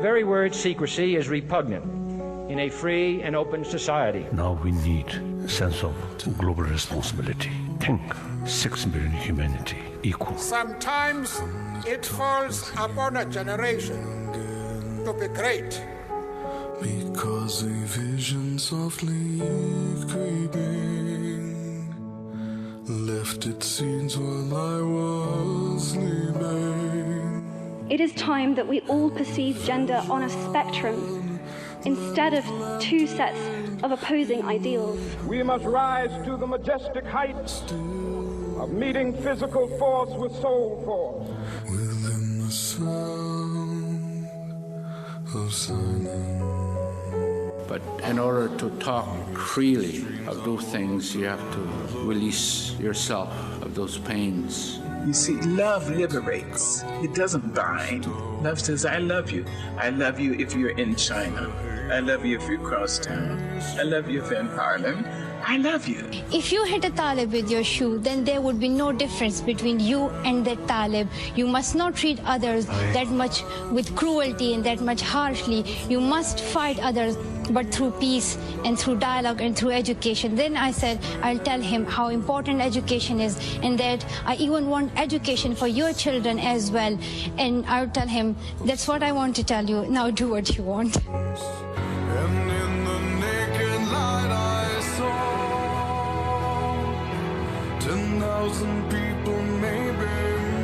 very word secrecy is repugnant in a free and open society. Now we need a sense of global responsibility. Think 6 billion humanity equal. Sometimes it falls upon a generation to be great. Because a vision softly creeping left its seeds while I was sleeping. It is time that we all perceive gender on a spectrum instead of two sets of opposing ideals. We must rise to the majestic heights of meeting physical force with soul force. Within the sound of silence. But in order to talk freely of those things, you have to release yourself of those pains. You see, love liberates. It doesn't bind. Love says, I love you. I love you if you're in China. I love you if you're across town. I love you if you're in Harlem. I love you. If you hit a Talib with your shoe, then there would be no difference between you and that Talib. You must not treat others that much with cruelty and that much harshly. You must fight others, but through peace and through dialogue and through education. Then I said, I'll tell him how important education is and that I even want education for your children as well. And I'll tell him, that's what I want to tell you. Now do what you want. And in the naked light I saw 10,000 people, maybe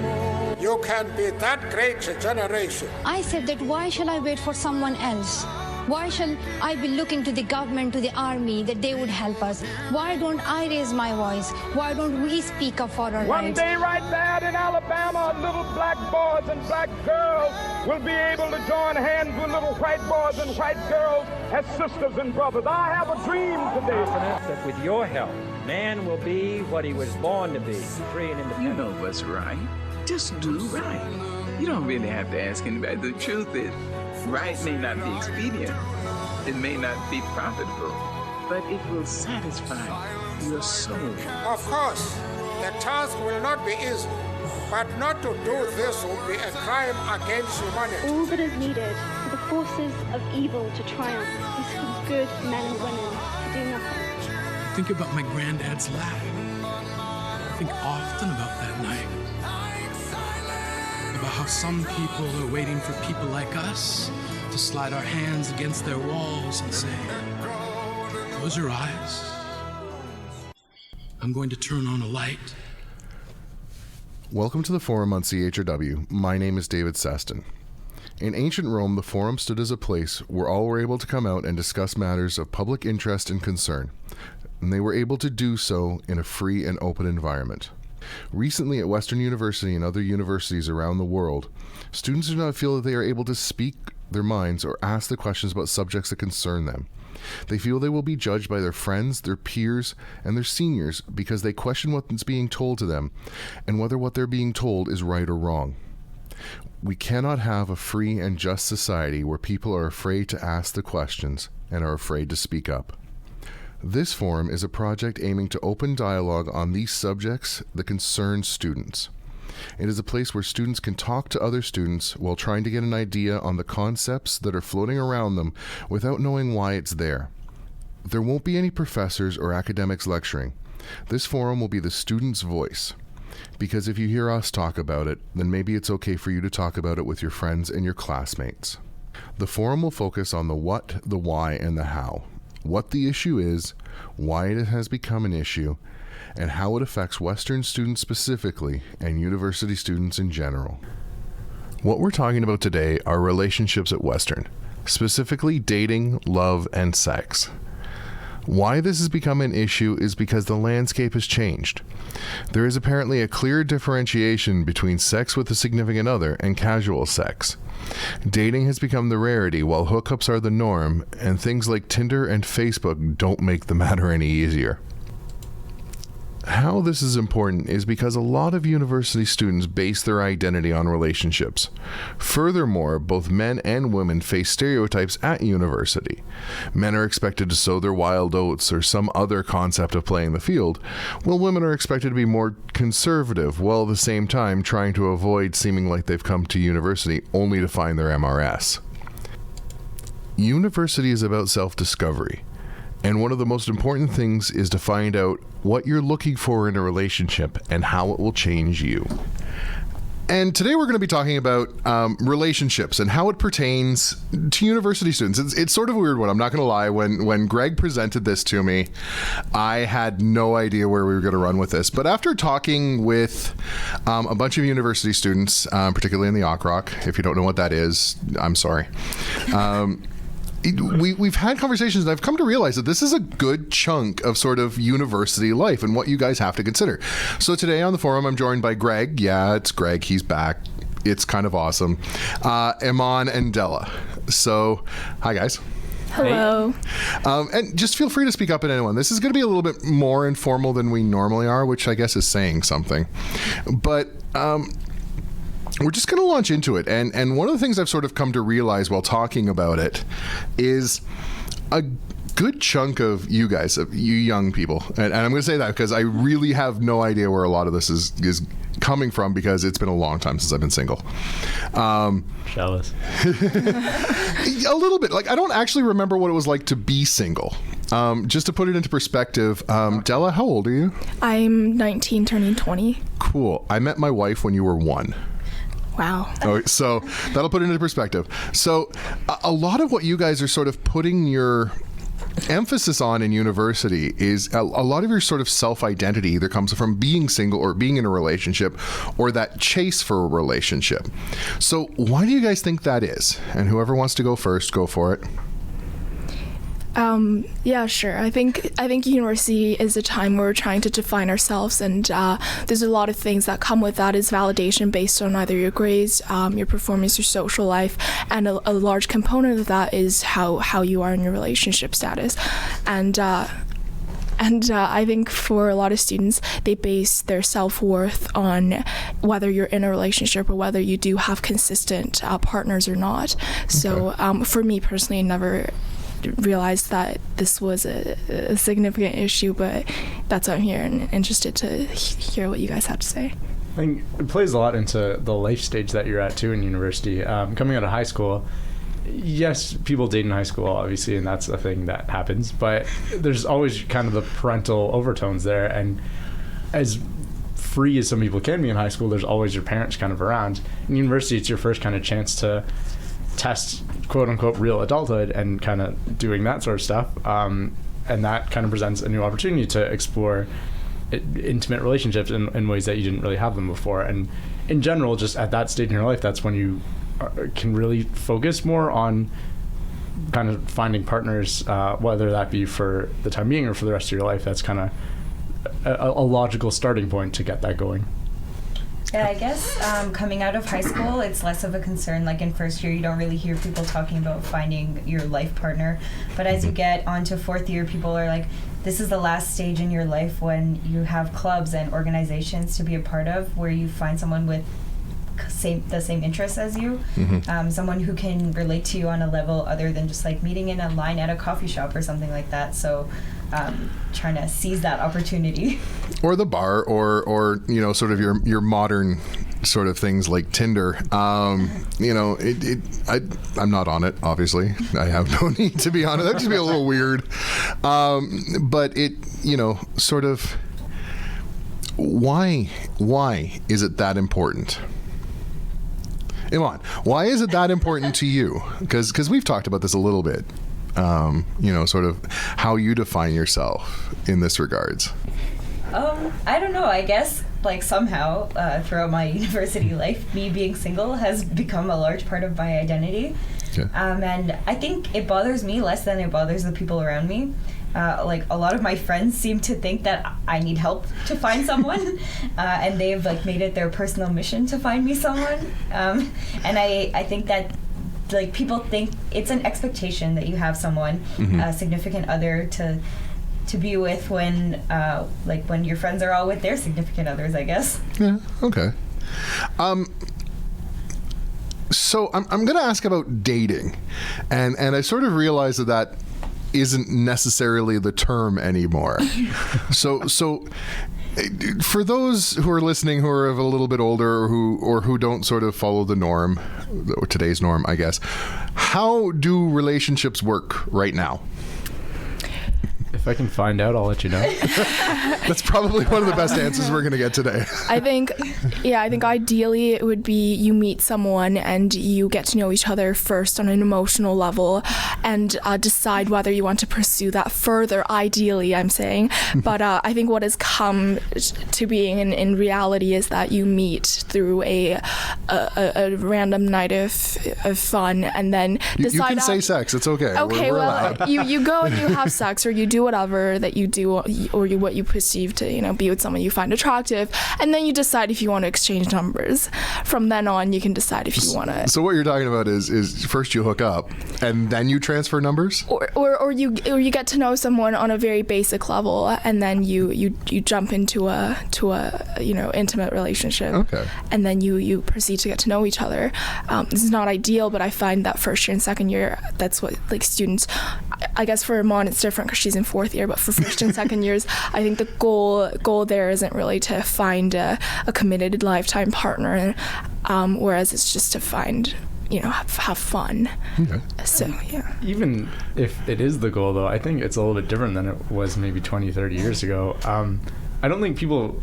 more. You can be that great a generation. I said that why shall I wait for someone else? Why shall I be looking to the government, to the army, that they would help us? Why don't I raise my voice? Why don't we speak up for our rights? One day right there in Alabama, little black boys and black girls will be able to join hands with little white boys and white girls as sisters and brothers. I have a dream today. Confidence that with your help, man will be what he was born to be, free and independent. You know what's right. Just do right. You don't really have to ask anybody. The truth is, right may not be expedient. It may not be profitable, but it will satisfy your soul. Of course, the task will not be easy, but not to do this would be a crime against humanity. All that is needed for the forces of evil to triumph is for good men and women to do nothing. Think about my granddad's laugh. I think often about that night. About how some people are waiting for people like us to slide our hands against their walls and say, close your eyes. I'm going to turn on a light. Welcome to the Forum on CHRW. My name is David Seston. In ancient Rome, the Forum stood as a place where all were able to come out and discuss matters of public interest and concern, and they were able to do so in a free and open environment. Recently, at Western University and other universities around the world, students do not feel that they are able to speak their minds or ask the questions about subjects that concern them. They feel they will be judged by their friends, their peers, and their seniors because they question what's being told to them and whether what they're being told is right or wrong. We cannot have a free and just society where people are afraid to ask the questions and are afraid to speak up. This forum is a project aiming to open dialogue on these subjects that concern students. It is a place where students can talk to other students while trying to get an idea on the concepts that are floating around them without knowing why it's there. There won't be any professors or academics lecturing. This forum will be the student's voice. Because if you hear us talk about it, then maybe it's okay for you to talk about it with your friends and your classmates. The forum will focus on the what, the why, and the how. What the issue is, why it has become an issue, and how it affects Western students specifically and university students in general. What we're talking about today are relationships at Western, specifically dating, love, and sex. Why this has become an issue is because the landscape has changed. There is apparently a clear differentiation between sex with a significant other and casual sex. Dating has become the rarity while hookups are the norm, and things like Tinder and Facebook don't make the matter any easier. How this is important is because a lot of university students base their identity on relationships. Furthermore, both men and women face stereotypes at university. Men are expected to sow their wild oats or some other concept of playing the field, while women are expected to be more conservative, while at the same time trying to avoid seeming like they've come to university only to find their MRS. University is about self-discovery. And one of the most important things is to find out what you're looking for in a relationship and how it will change you. And today we're going to be talking about relationships and how it pertains to university students. It's sort of a weird one. I'm not going to lie. When Greg presented this to me, I had no idea where we were going to run with this. But after talking with a bunch of university students, particularly in the OCROC, if you don't know what that is, I'm sorry. We've had conversations, and I've come to realize that this is a good chunk of sort of university life and what you guys have to consider. So today on the forum, I'm joined by Greg. Yeah, it's Greg. He's back. It's kind of awesome. Iman and Della. So, hi, guys. Hello. And just feel free to speak up at anyone. This is going to be a little bit more informal than we normally are, which I guess is saying something. But we're just going to launch into it. And one of the things I've sort of come to realize while talking about it is a good chunk of you guys, of you young people, and I'm going to say that because I really have no idea where a lot of this is coming from, because it's been a long time since I've been single. Jealous. A little bit. Like, I don't actually remember what it was like to be single. Just to put it into perspective, Della, how old are you? I'm 19, turning 20. Cool. I met my wife when you were 1. Wow. So that'll put it into perspective. So a lot of what you guys are sort of putting your emphasis on in university is a lot of your sort of self-identity either comes from being single or being in a relationship or that chase for a relationship. So why do you guys think that is? And whoever wants to go first, go for it. Yeah, sure. I think university is a time where we're trying to define ourselves, and there's a lot of things that come with that is validation based on either your grades, your performance, your social life, and a large component of that is how you are in your relationship status. And I think for a lot of students, they base their self-worth on whether you're in a relationship or whether you do have consistent partners or not. Okay. So for me personally, I never realized that this was a significant issue, but that's why I'm here and interested to hear what you guys have to say. I think it plays a lot into the life stage that you're at too in university. Coming out of high school, yes, people date in high school obviously, and that's a thing that happens, but there's always kind of the parental overtones there, and as free as some people can be in high school, there's always your parents kind of around. In university, it's your first kind of chance to test quote-unquote real adulthood and kind of doing that sort of stuff, and that kind of presents a new opportunity to explore intimate relationships in ways that you didn't really have them before. And in general, just at that stage in your life, that's when you can really focus more on kind of finding partners, whether that be for the time being or for the rest of your life. That's kind of a logical starting point to get that going. Yeah, I guess coming out of high school, it's less of a concern. Like in first year, you don't really hear people talking about finding your life partner. But as you get onto fourth year, people are like, this is the last stage in your life when you have clubs and organizations to be a part of, where you find someone with the same interests as you, someone who can relate to you on a level other than just like meeting in a line at a coffee shop or something like that. So trying to seize that opportunity. Or the bar, or you know, sort of your modern sort of things like Tinder. You know, I'm not on it, obviously. I have no need to be on it. That'd just be a little weird. But it, you know, sort of, why is it that important? Iman, why is it that important to you? Because we've talked about this a little bit. You know, sort of how you define yourself in this regards. I don't know. I guess like somehow throughout my university life, me being single has become a large part of my identity. Okay. And I think it bothers me less than it bothers the people around me. Like a lot of my friends seem to think that I need help to find someone, and they've like made it their personal mission to find me someone. And I think that like people think it's an expectation that you have someone, a significant other to be with when like when your friends are all with their significant others, I guess. Yeah. Okay. So I'm going to ask about dating, and I sort of realize that isn't necessarily the term anymore. So For those who are listening who are a little bit older or who don't sort of follow the norm, or today's norm, I guess, how do relationships work right now? If I can find out, I'll let you know. That's probably one of the best answers we're going to get today. I think ideally it would be you meet someone and you get to know each other first on an emotional level and decide whether you want to pursue that further, ideally, I'm saying. But I think what has come to being in reality is that you meet through a random night of fun and then decide... You can say sex, it's okay. Okay, we're well, allowed. you go and you have sex or you do whatever that you do or what you perceive to be with someone you find attractive, and then you decide if you want to exchange numbers. From then on, you can decide if you want to. So what you're talking about is first you hook up and then you transfer numbers, or you get to know someone on a very basic level, and then you jump into a intimate relationship. Okay. And then you proceed to get to know each other. This is not ideal, but I find that first year and second year, that's what like students. I guess for Amon it's different because she's in fourth year, but for first and second years, I think the goal there isn't really to find a committed lifetime partner, whereas it's just to find, have fun. Okay. So, yeah. Even if it is the goal, though, I think it's a little bit different than it was maybe 20, 30 years ago. I don't think people...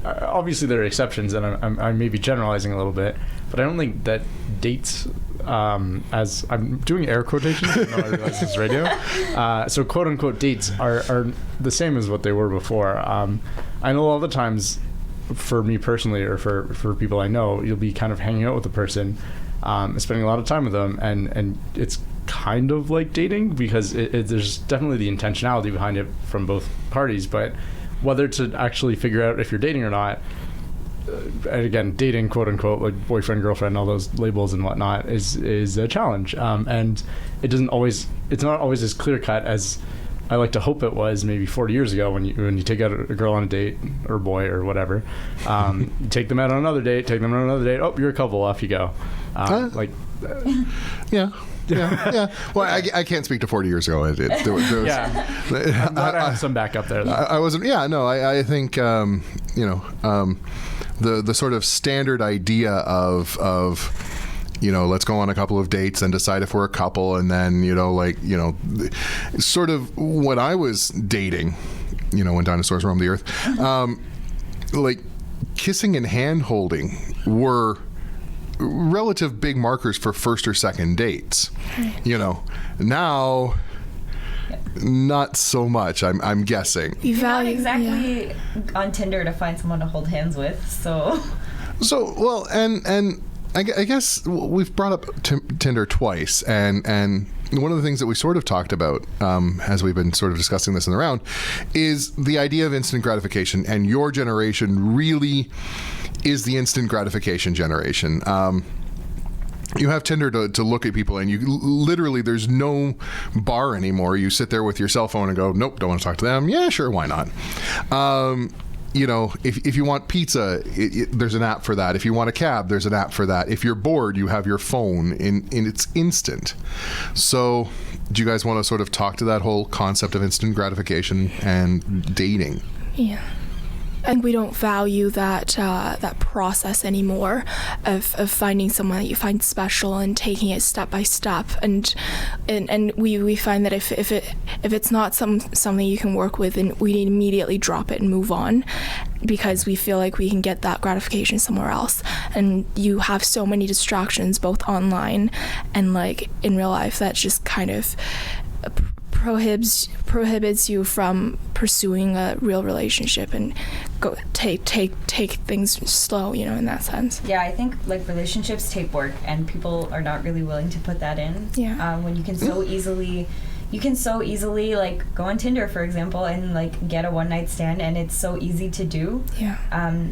obviously there are exceptions, and I may be generalizing a little bit, but I don't think that dates, as I'm doing air quotations, I know I realize it's radio, so quote unquote dates are the same as what they were before. I know all the times, for me personally, or for people I know, you'll be kind of hanging out with a person, spending a lot of time with them, and it's kind of like dating, because there's definitely the intentionality behind it from both parties, but whether to actually figure out if you're dating or not, and again, dating, quote unquote, like boyfriend, girlfriend, all those labels and whatnot, is a challenge. And it's not always as clear cut as I like to hope it was maybe 40 years ago when you take out a girl on a date, or a boy, or whatever. You take them out on another date, oh, you're a couple, off you go. Yeah. Yeah. Well, I can't speak to 40 years ago. There was, yeah. I'm glad I have some backup there, though. I wasn't. Yeah. No. I think the sort of standard idea of let's go on a couple of dates and decide if we're a couple, and then sort of when I was dating, when dinosaurs roamed the earth, like kissing and hand holding were relative big markers for first or second dates. Now not so much, I'm guessing. You're not exactly on Tinder to find someone to hold hands with, so well, and I guess we've brought up Tinder twice, and one of the things that we sort of talked about as we've been sort of discussing this in the round is the idea of instant gratification, and your generation really is the instant gratification generation. You have Tinder to look at people, and you literally, there's no bar anymore. You sit there with your cell phone and go, nope, don't want to talk to them. Yeah, sure, why not? If you want pizza, there's an app for that. If you want a cab, there's an app for that. If you're bored, you have your phone, and it's instant. So do you guys want to sort of talk to that whole concept of instant gratification and dating? Yeah. And we don't value that process anymore of finding someone that you find special and taking it step by step. And we find that if it's not something you can work with, then we immediately drop it and move on, because we feel like we can get that gratification somewhere else. And you have so many distractions, both online and like in real life, that just kind of prohibits you from pursuing a real relationship and take things slow, in that sense. Yeah, I think like relationships take work, and people are not really willing to put that in. Yeah. When you can so easily like go on Tinder, for example, and like get a one night stand, and it's so easy to do. Yeah.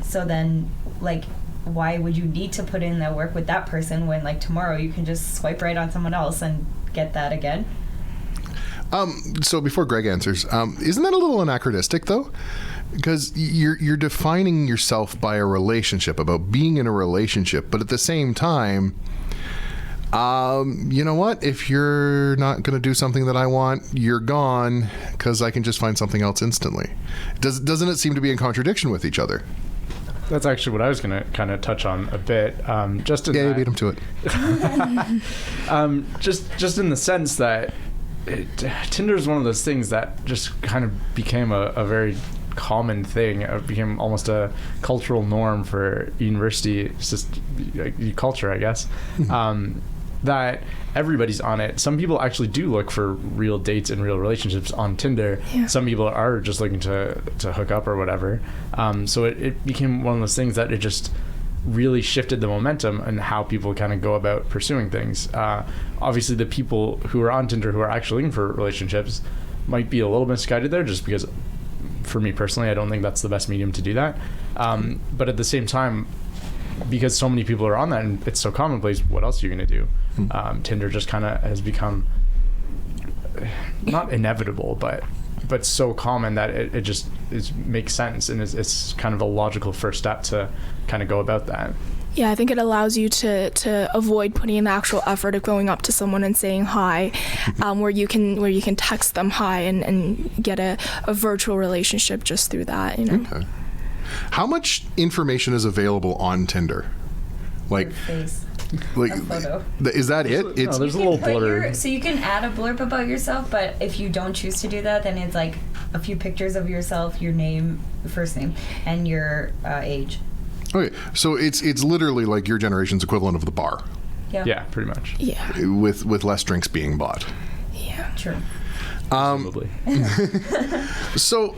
So then like, why would you need to put in that work with that person when like tomorrow you can just swipe right on someone else and get that again? So before Greg answers, isn't that a little anachronistic though? Because you're defining yourself by a relationship, about being in a relationship, but at the same time, you know what? If you're not going to do something that I want, you're gone, because I can just find something else instantly. Doesn't it seem to be in contradiction with each other? That's actually what I was going to kind of touch on a bit. Just in you that, beat him to it. just in the sense that Tinder is one of those things that just kind of became a very common thing. It became almost a cultural norm for university culture, I guess. That everybody's on it. Some people actually do look for real dates and real relationships on Tinder. Yeah. Some people are just looking to hook up or whatever. So it became one of those things that it just really shifted the momentum and how people kind of go about pursuing things. Obviously, the people who are on Tinder who are actually looking for relationships might be a little misguided there, just because, for me personally, I don't think that's the best medium to do that. But at the same time, because so many people are on that and it's so commonplace, what else are you going to do? Tinder just kind of has become not inevitable, but so common that it just makes sense, and it's kind of a logical first step to kind of go about that. Yeah, I think it allows you to avoid putting in the actual effort of going up to someone and saying hi, where you can text them hi and get a virtual relationship just through that. You know? Okay. How much information is available on Tinder? Like, face. Like, a photo. Is that it? No, there's a little blurb. So you can add a blurb about yourself, but if you don't choose to do that, then it's like a few pictures of yourself, your name, first name, and your age. Okay, so it's literally like your generation's equivalent of the bar. Yeah. Yeah, pretty much. Yeah. With less drinks being bought. Yeah. True. Probably. So.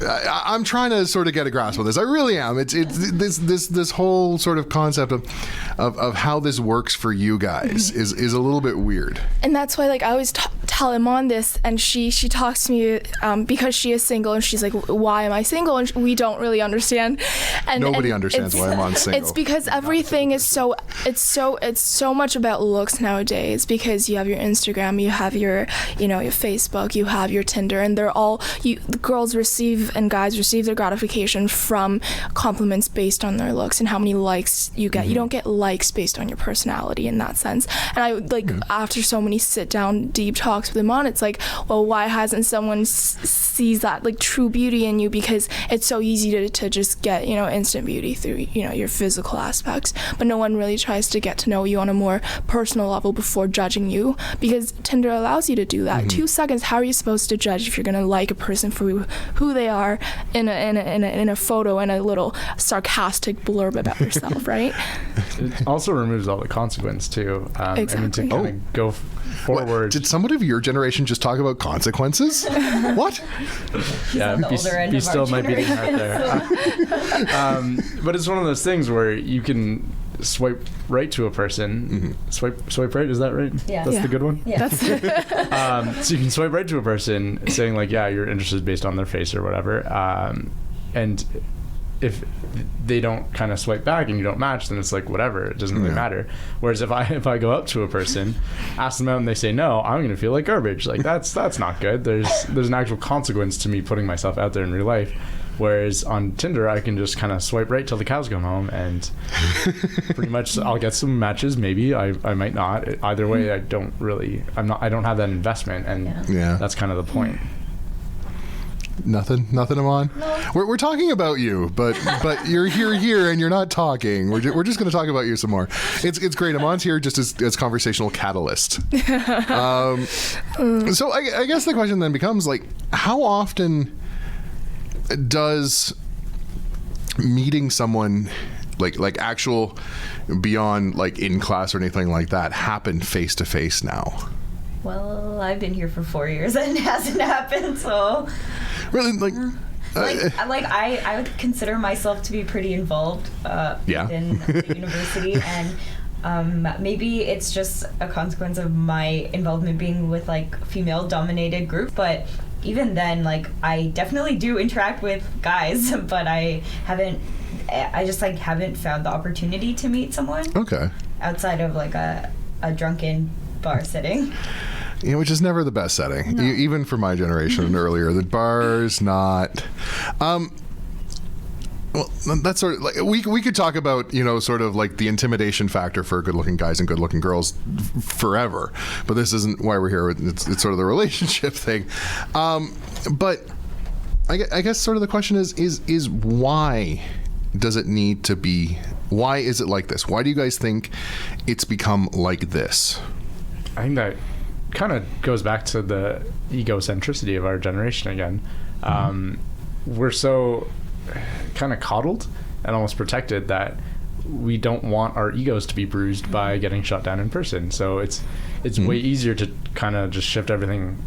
I'm trying to sort of get a grasp of this. I really am. It's this whole sort of concept of how this works for you guys is a little bit weird. And that's why, like, I always tell him on this, and she talks to me because she is single, and she's like, "Why am I single?" And we don't really understand. And nobody understands why I'm on single. It's because everything is it's so much about looks nowadays. Because you have your Instagram, you have your your Facebook, you have your Tinder, and they're all the girls receive and guys receive their gratification from compliments based on their looks and how many likes you get. You don't get likes based on your personality in that sense. And I after so many sit down deep talks with him on, it's like, well, why hasn't someone sees that like true beauty in you? Because it's so easy to just get instant beauty through your physical aspects, but no one really tries to get to know you on a more personal level before judging you, because Tinder allows you to do that. 2 seconds, how are you supposed to judge if you're going to like a person for who they are in a photo and a little sarcastic blurb about yourself, right? It also removes all the consequence too. Exactly. I mean, to kind of go forward. What? Did someone of your generation just talk about consequences? What? Yeah, be still might be right there. But it's one of those things where you can swipe right to a person. Swipe right, is that right? Yeah. That's the good one? Yeah. So you can swipe right to a person saying like, yeah, you're interested based on their face or whatever. And if they don't kind of swipe back and you don't match, then it's like whatever, it doesn't really matter. Whereas if I go up to a person, ask them out, and they say no, I'm gonna feel like garbage. Like that's not good. There's an actual consequence to me putting myself out there in real life. Whereas on Tinder, I can just kind of swipe right till the cows come home, and pretty much I'll get some matches. Maybe I might not. Either way, I don't have that investment, and that's kind of the point. Nothing, Amon? No. We're talking about you, but you're here and you're not talking. We're just going to talk about you some more. It's great. Amon's here just as conversational catalyst. So I guess the question then becomes like, how often does meeting someone like actual beyond like in class or anything like that happen face to face now? Well, I've been here for 4 years and it hasn't happened, so really I would consider myself to be pretty involved within the university, and maybe it's just a consequence of my involvement being with like female dominated group, but even then, like, I definitely do interact with guys, but I just haven't found the opportunity to meet someone outside of like a drunken bar setting. Which is never the best setting, even for my generation and earlier. The bar's not. Well, that's sort of like we could talk about, sort of like the intimidation factor for good-looking guys and good-looking girls forever, but this isn't why we're here. It's sort of the relationship thing. But I guess sort of the question is why does it need to be? Why is it like this? Why do you guys think it's become like this? I think that kind of goes back to the egocentricity of our generation again. We're so kind of coddled and almost protected that we don't want our egos to be bruised by getting shut down in person. So it's way easier to kind of just shift everything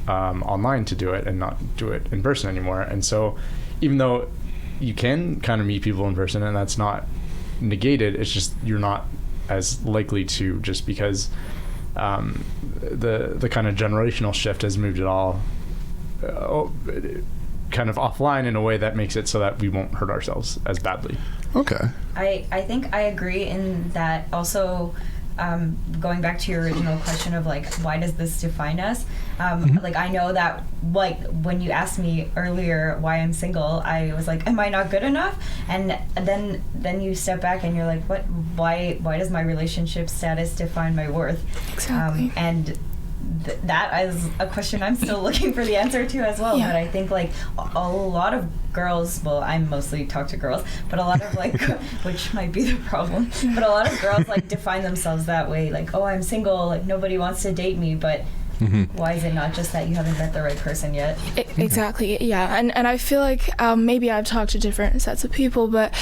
online to do it and not do it in person anymore. And so even though you can kind of meet people in person and that's not negated, it's just you're not as likely to, just because the kind of generational shift has moved it all kind of offline in a way that makes it so that we won't hurt ourselves as badly. Okay. I think I agree in that also. Going back to your original question of like, why does this define us? Like, I know that, like, when you asked me earlier why I'm single, I was like, am I not good enough? And then you step back and you're like, what? Why does my relationship status define my worth? Exactly. And that is a question I'm still looking for the answer to as well. But I think like a lot of girls, well, I mostly talk to girls, but a lot of like, which might be the problem, but a lot of girls like define themselves that way, like, oh, I'm single, like nobody wants to date me, but why is it not just that you haven't met the right person yet? Exactly, yeah. And I feel like maybe I've talked to different sets of people, but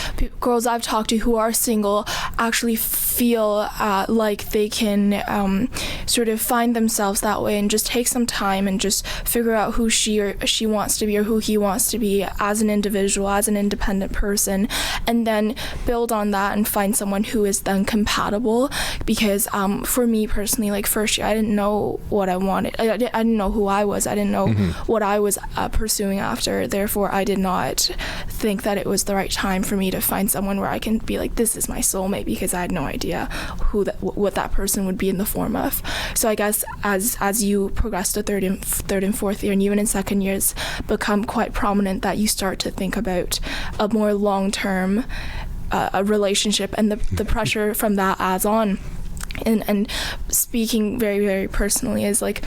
girls I've talked to who are single actually feel like they can sort of find themselves that way and just take some time and just figure out who she wants to be or who he wants to be as an individual, as an independent person, and then build on that and find someone who is then compatible. Because for me personally, like first year, I didn't know what I wanted. I didn't know who I was. I didn't know what I was pursuing after. Therefore, I did not think that it was the right time for me to find someone where I can be like, this is my soulmate, because I had no idea what that person would be in the form of. So I guess as you progress to third and fourth year, and even in second years, become quite prominent that you start to think about a more long-term a relationship, and the pressure from that adds on. And speaking very, very personally is like,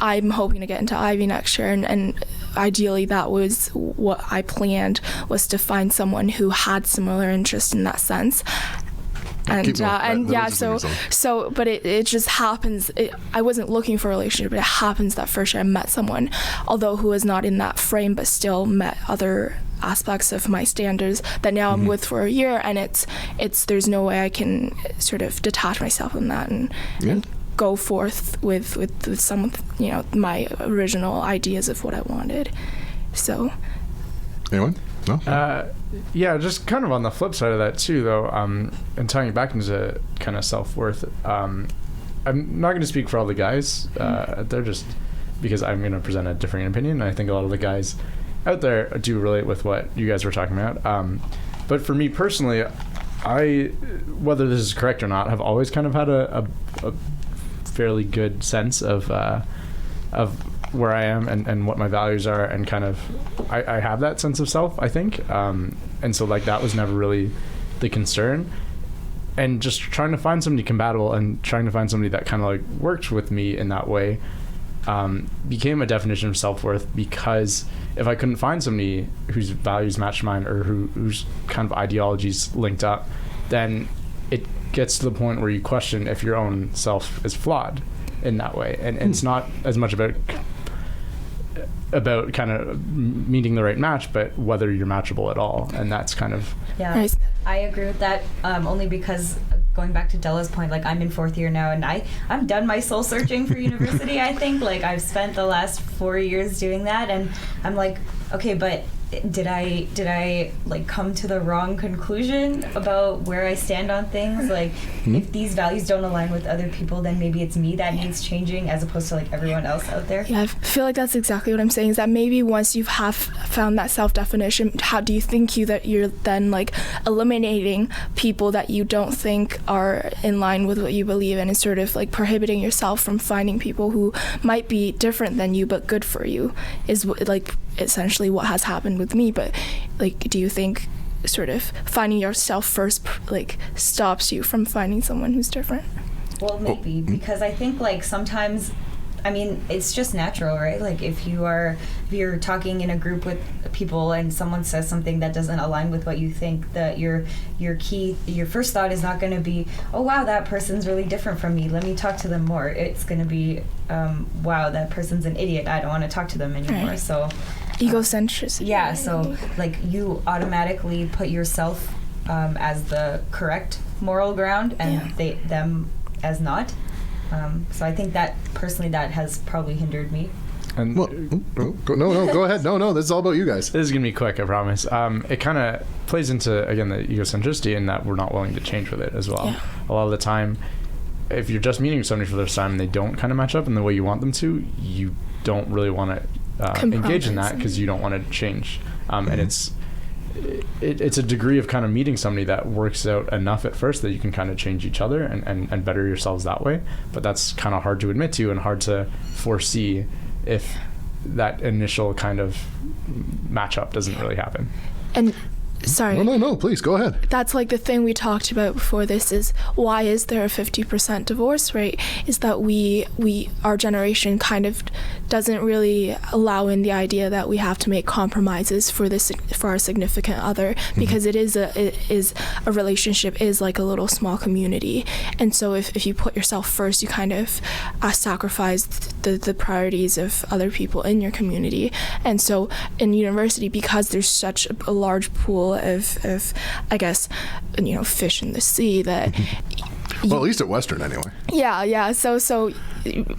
I'm hoping to get into Ivy next year, and ideally that was what I planned, was to find someone who had similar interest in that sense. But it just happens. I wasn't looking for a relationship, but it happens that first year I met someone, although who was not in that frame, but still met other aspects of my standards that now I'm with for a year, and it's there's no way I can sort of detach myself from that and go forth with some of my original ideas of what I wanted. So anyone? No? Yeah, just kind of on the flip side of that too, though, and tying it back into kind of self-worth, I'm not going to speak for all the guys. They're just, because I'm going to present a different opinion. I think a lot of the guys out there do relate with what you guys were talking about. But for me personally, whether this is correct or not, have always kind of had a fairly good sense of where I am and what my values are, and kind of I have that sense of self, I think, and so like that was never really the concern. And just trying to find somebody compatible and trying to find somebody that kind of like worked with me in that way became a definition of self-worth, because if I couldn't find somebody whose values matched mine or whose kind of ideologies linked up, then it gets to the point where you question if your own self is flawed in that way. And it's not as much about kind of meeting the right match, but whether you're matchable at all. And that's kind of... Yeah, I agree with that, only because going back to Della's point, like I'm in fourth year now, and I'm done my soul searching for university. I think like I've spent the last 4 years doing that, and I'm like, okay, but did I like come to the wrong conclusion about where I stand on things? Like if these values don't align with other people, then maybe it's me that needs changing as opposed to like everyone else out there. Yeah, I feel like that's exactly what I'm saying, is that maybe once you have found that self-definition, how do you think that you're then like eliminating people that you don't think are in line with what you believe in, and sort of like prohibiting yourself from finding people who might be different than you but good for you, is like essentially what has happened with me. But like, do you think sort of finding yourself first like stops you from finding someone who's different? Well, maybe, because I think like sometimes, I mean, it's just natural, right? Like if you're talking in a group with people and someone says something that doesn't align with what you think, that your first thought is not going to be, oh wow, that person's really different from me, let me talk to them more. It's going to be, wow, that person's an idiot, I don't want to talk to them anymore. Right. So egocentricity. Yeah, so like you automatically put yourself as the correct moral ground and them as not. So I think that personally that has probably hindered me. And go ahead. No, this is all about you guys. This is gonna be quick, I promise. It kind of plays into, again, the egocentricity in that we're not willing to change with it as well. Yeah. A lot of the time, if you're just meeting somebody for the first time and they don't kind of match up in the way you want them to, you don't really want to engage in that because you don't want to change. And it's a degree of kind of meeting somebody that works out enough at first that you can kind of change each other and better yourselves that way. But that's kind of hard to admit to and hard to foresee if that initial kind of matchup doesn't really happen. And sorry. No, please go ahead. That's like the thing we talked about before this is why is there a 50% divorce rate? Is that our generation kind of doesn't really allow in the idea that we have to make compromises for our significant other, because it is a relationship is like a little small community, and so if you put yourself first, you kind of sacrifice the priorities of other people in your community. And so in university, because there's such a large pool of I guess, fish in the sea that well, at least at Western anyway. Yeah. So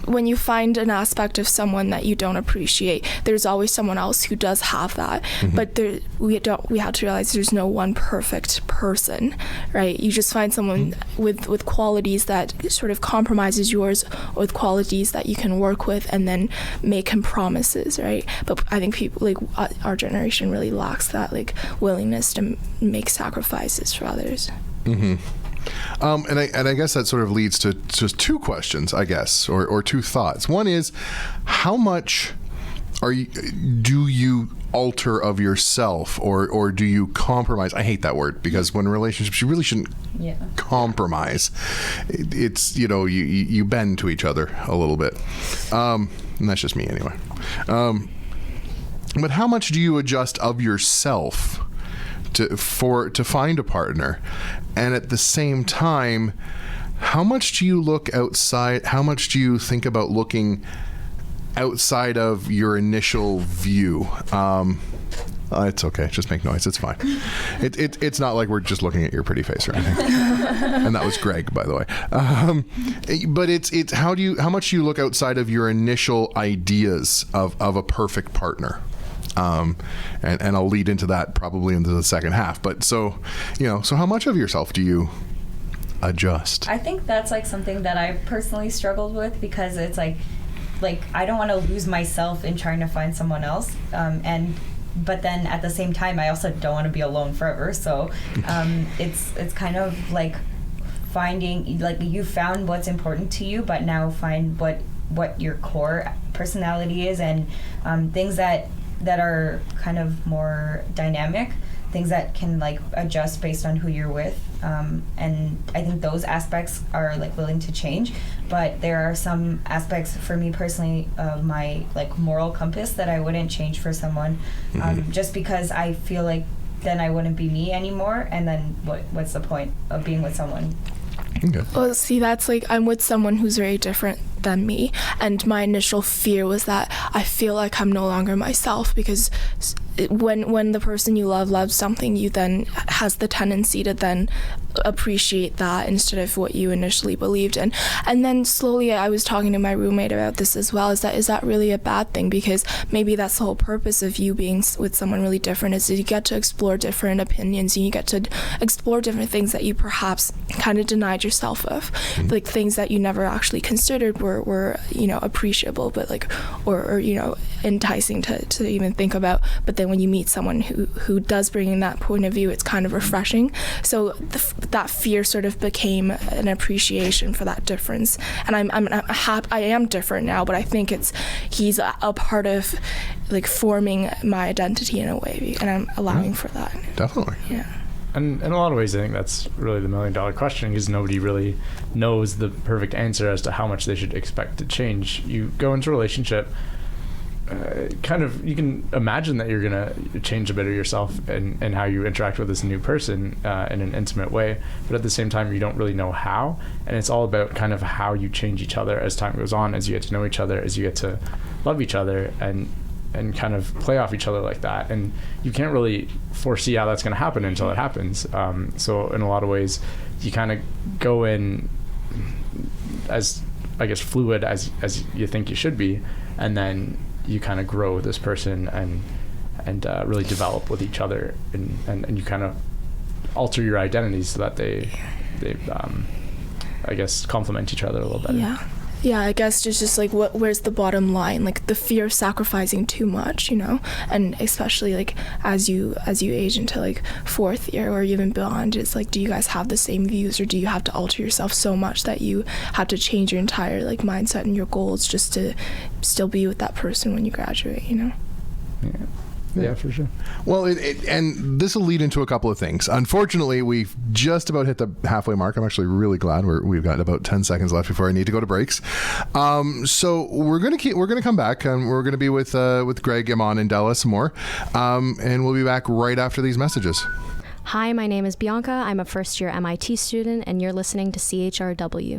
when you find an aspect of someone that you don't appreciate, there's always someone else who does have that. But we have to realize there's no one perfect person, right? You just find someone with qualities that sort of compromises yours, or with qualities that you can work with and then make him promises, right? But I think people like our generation really lacks that like willingness to make sacrifices for others. And I guess that sort of leads to just two questions, I guess, or two thoughts. One is, how much do you alter of yourself, or do you compromise? I hate that word, because when in relationships, you really shouldn't compromise. It's, you bend to each other a little bit. And that's just me anyway. But how much do you adjust of yourself to find a partner? And at the same time, how much do you look outside? How much do you think about looking outside of your initial view? It's okay. Just make noise. It's fine. It's not like we're just looking at your pretty face or anything. And that was Greg, by the way. But it's how much do you look outside of your initial ideas of a perfect partner? And I'll lead into that probably into the second half. But so how much of yourself do you adjust? I think that's like something that I personally struggled with, because it's like I don't want to lose myself in trying to find someone else. But then at the same time, I also don't want to be alone forever. So it's kind of like finding, like, you found what's important to you, but now find what your core personality is, and things that are kind of more dynamic, things that can like adjust based on who you're with, and I think those aspects are like willing to change. But there are some aspects for me personally of my like moral compass that I wouldn't change for someone, just because I feel like then I wouldn't be me anymore, and then what's the point of being with someone? Okay. Well, see, that's like, I'm with someone who's very different than me, and my initial fear was that I feel like I'm no longer myself, because when the person you love loves something, you then has the tendency to then appreciate that instead of what you initially believed in. And then slowly, I was talking to my roommate about this as well, is that really a bad thing? Because maybe that's the whole purpose of you being with someone really different, is that you get to explore different opinions, and you get to explore different things that you perhaps kind of denied yourself of, like things that you never actually considered were appreciable, but like or enticing to even think about. But then then when you meet someone who does bring in that point of view, it's kind of refreshing. So that fear sort of became an appreciation for that difference. And I am different now, but I think he's a part of like forming my identity in a way, and I'm allowing for that. Definitely. Yeah. And in a lot of ways, I think that's really the million-dollar question, because nobody really knows the perfect answer as to how much they should expect to change. You go into a relationship, you can imagine that you're going to change a bit of yourself and how you interact with this new person in an intimate way, but at the same time, you don't really know how. And it's all about kind of how you change each other as time goes on, as you get to know each other, as you get to love each other, and kind of play off each other like that. And you can't really foresee how that's going to happen until it happens. So in a lot of ways, you kind of go in as, I guess, fluid as you think you should be, and then you kind of grow with this person and really develop with each other, and you kind of alter your identities so that they I guess, complement each other a little better. Yeah, I guess just like where's the bottom line? Like the fear of sacrificing too much, and especially like as you age into like fourth year or even beyond, it's like, do you guys have the same views, or do you have to alter yourself so much that you have to change your entire like mindset and your goals just to still be with that person when you graduate? Yeah, for sure. Well, and this will lead into a couple of things. Unfortunately, we've just about hit the halfway mark. I'm actually really glad we've got about 10 seconds left before I need to go to breaks. So we're gonna come back, and we're gonna be with Greg, Iman, and Della some more, and we'll be back right after these messages. Hi, my name is Bianca. I'm a first-year MIT student, and you're listening to CHRW.